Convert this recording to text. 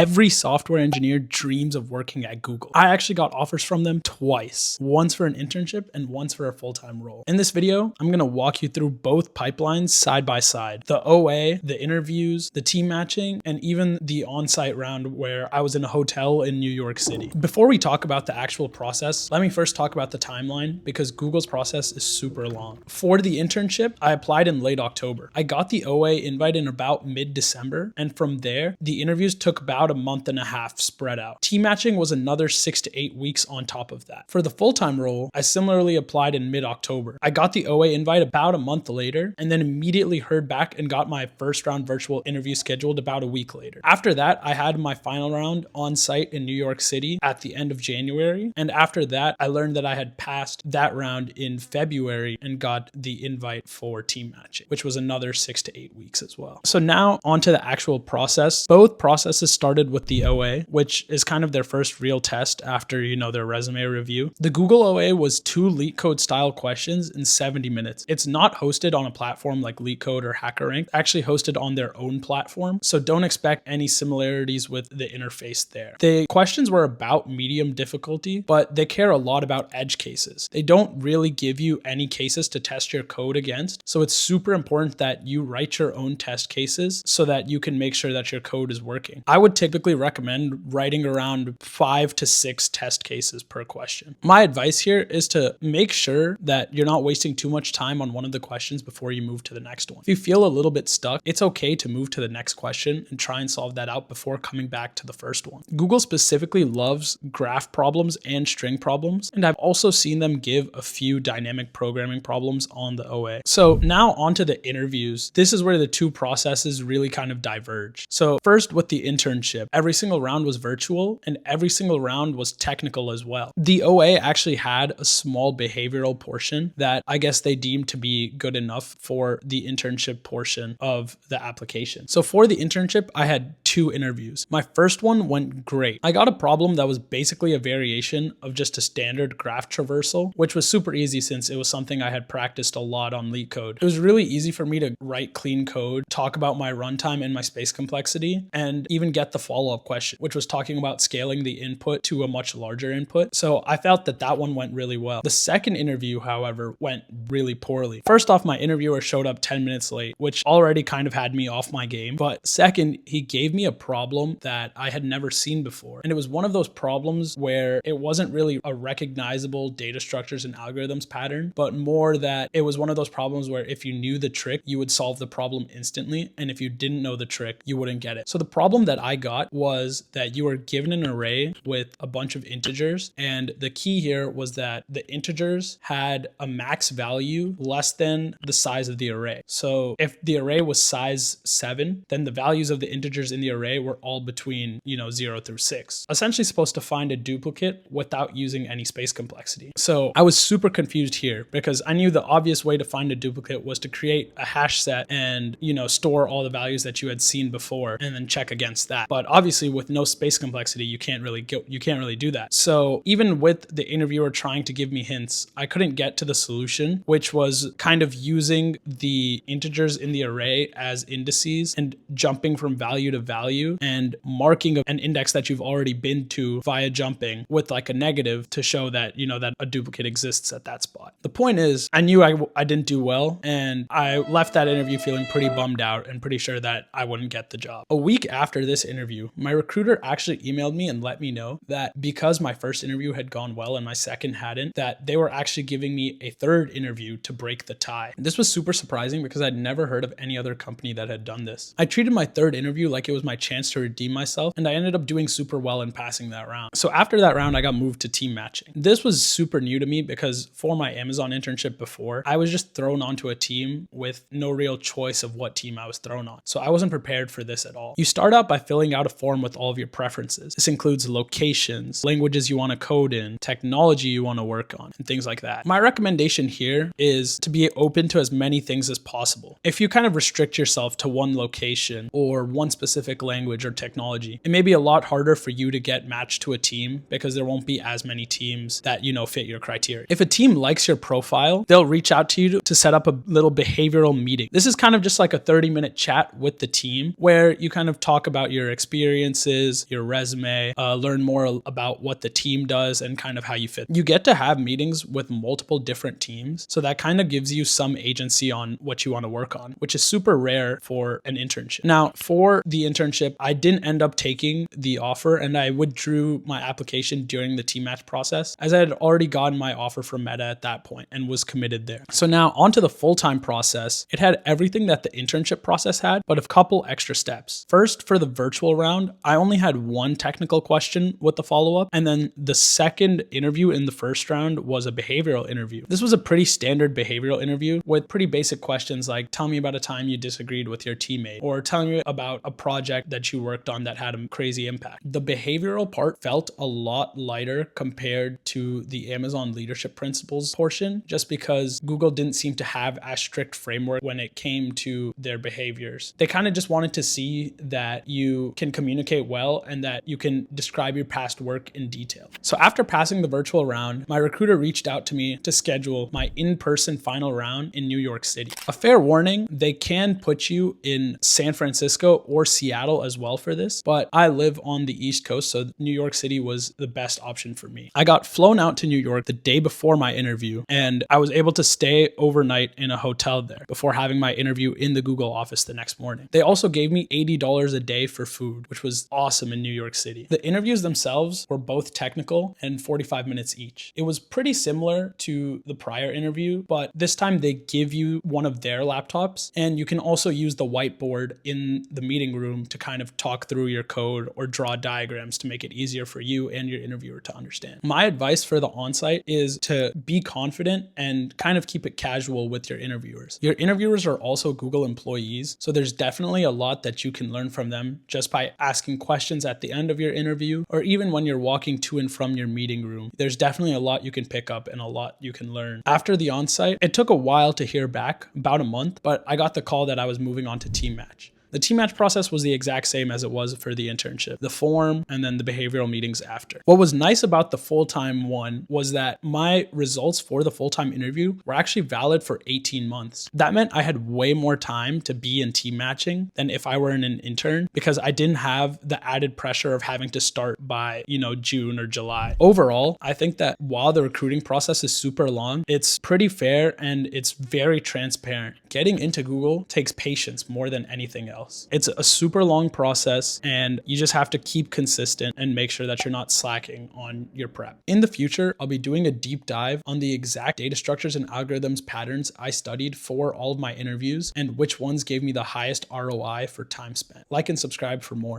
Every software engineer dreams of working at Google. I actually got offers from them twice, once for an internship and once for a full-time role. In this video, I'm gonna walk you through both pipelines side by side. The OA, the interviews, the team matching, and even the on-site round where I was in a hotel in New York City. Before we talk about the actual process, let me first talk about the timeline because Google's process is super long. For the internship, I applied in late October. I got the OA invite in about mid-December, and from there, the interviews took about a month and a half spread out. Team matching was another 6 to 8 weeks on top of that. For the full-time role, I similarly applied in mid-October. I got the OA invite about a month later, and then immediately heard back and got my first round virtual interview scheduled about a week later. After that, I had my final round on site in New York City at the end of January, and after that, I learned that I had passed that round in February and got the invite for team matching, which was another 6 to 8 weeks as well. So now onto the actual process. Both processes started with the OA, which is kind of their first real test after, their resume review. The Google OA was 2 LeetCode style questions in 70 minutes. It's not hosted on a platform like LeetCode or HackerRank, actually hosted on their own platform. So don't expect any similarities with the interface there. The questions were about medium difficulty, but they care a lot about edge cases. They don't really give you any cases to test your code against. So it's super important that you write your own test cases so that you can make sure that your code is working. I would typically recommend writing around 5 to 6 test cases per question. My advice here is to make sure that you're not wasting too much time on one of the questions before you move to the next one. If you feel a little bit stuck, it's okay to move to the next question and try and solve that out before coming back to the first one. Google specifically loves graph problems and string problems, and I've also seen them give a few dynamic programming problems on the OA. So now onto the interviews. This is where the two processes really kind of diverge. So first with the internship, every single round was virtual and every single round was technical as well. The OA actually had a small behavioral portion that I guess they deemed to be good enough for the internship portion of the application. So for the internship, I had 2 interviews. My first one went great. I got a problem that was basically a variation of just a standard graph traversal, which was super easy since it was something I had practiced a lot on LeetCode. It was really easy for me to write clean code, talk about my runtime and my space complexity, and even get the follow-up question, which was talking about scaling the input to a much larger input. So I felt that that one went really well. The second interview, however, went really poorly. First off, my interviewer showed up 10 minutes late, which already kind of had me off my game. But second, he gave me a problem that I had never seen before. And it was one of those problems where it wasn't really a recognizable data structures and algorithms pattern, but more that it was one of those problems where if you knew the trick, you would solve the problem instantly. And if you didn't know the trick, you wouldn't get it. So the problem that I got was that you were given an array with a bunch of integers. And the key here was that the integers had a max value less than the size of the array. So if the array was size 7, then the values of the integers in the array were all between, 0 through 6. Essentially supposed to find a duplicate without using any space complexity. So I was super confused here because I knew the obvious way to find a duplicate was to create a hash set and, store all the values that you had seen before and then check against that. But obviously with no space complexity, you can't really do that. So even with the interviewer trying to give me hints, I couldn't get to the solution, which was kind of using the integers in the array as indices and jumping from value to value and marking an index that you've already been to via jumping with like a negative to show that, that a duplicate exists at that spot. The point is, I knew I didn't do well, and I left that interview feeling pretty bummed out and pretty sure that I wouldn't get the job. A week after this interview, my recruiter actually emailed me and let me know that because my first interview had gone well and my second hadn't, that they were actually giving me a third interview to break the tie. This was super surprising because I'd never heard of any other company that had done this. I treated my third interview like it was my chance to redeem myself, and I ended up doing super well in passing that round. So after that round, I got moved to team matching. This was super new to me because for my Amazon internship before, I was just thrown onto a team with no real choice of what team I was thrown on. So I wasn't prepared for this at all. You start out by filling out a form with all of your preferences. This includes locations, languages you want to code in, technology you want to work on, and things like that. My recommendation here is to be open to as many things as possible. If you kind of restrict yourself to one location or one specific specific language or technology. It may be a lot harder for you to get matched to a team because there won't be as many teams that, fit your criteria. If a team likes your profile, they'll reach out to you to set up a little behavioral meeting. This is kind of just like a 30-minute chat with the team where you kind of talk about your experiences, your resume, learn more about what the team does and kind of how you fit. You get to have meetings with multiple different teams, so that kind of gives you some agency on what you want to work on, which is super rare for an internship. Now, for the internship, I didn't end up taking the offer and I withdrew my application during the team match process as I had already gotten my offer from Meta at that point and was committed there. So now onto the full-time process. It had everything that the internship process had, but a couple extra steps. First, for the virtual round, I only had one technical question with the follow-up, and then the second interview in the first round was a behavioral interview. This was a pretty standard behavioral interview with pretty basic questions like, tell me about a time you disagreed with your teammate, or tell me about a project that you worked on that had a crazy impact. The behavioral part felt a lot lighter compared to the Amazon leadership principles portion, just because Google didn't seem to have a strict framework when it came to their behaviors. They kind of just wanted to see that you can communicate well and that you can describe your past work in detail. So after passing the virtual round, my recruiter reached out to me to schedule my in-person final round in New York City. A fair warning, they can put you in San Francisco or Seattle as well for this, but I live on the East Coast, so New York City was the best option for me. I got flown out to New York the day before my interview, and I was able to stay overnight in a hotel there before having my interview in the Google office the next morning. They also gave me $80 a day for food, which was awesome in New York City. The interviews themselves were both technical and 45 minutes each. It was pretty similar to the prior interview, but this time they give you one of their laptops, and you can also use the whiteboard in the meeting room to kind of talk through your code or draw diagrams to make it easier for you and your interviewer to understand. My advice for the onsite is to be confident and kind of keep it casual with your interviewers. Your interviewers are also Google employees, so there's definitely a lot that you can learn from them just by asking questions at the end of your interview, or even when you're walking to and from your meeting room. There's definitely a lot you can pick up and a lot you can learn. After the onsite, it took a while to hear back, about a month, but I got the call that I was moving on to team match. The team match process was the exact same as it was for the internship, the form and then the behavioral meetings after. What was nice about the full-time one was that my results for the full-time interview were actually valid for 18 months. That meant I had way more time to be in team matching than if I were in an intern because I didn't have the added pressure of having to start by, June or July. Overall, I think that while the recruiting process is super long, it's pretty fair and it's very transparent. Getting into Google takes patience more than anything else. It's a super long process and you just have to keep consistent and make sure that you're not slacking on your prep. In the future, I'll be doing a deep dive on the exact data structures and algorithms patterns I studied for all of my interviews and which ones gave me the highest ROI for time spent. Like and subscribe for more.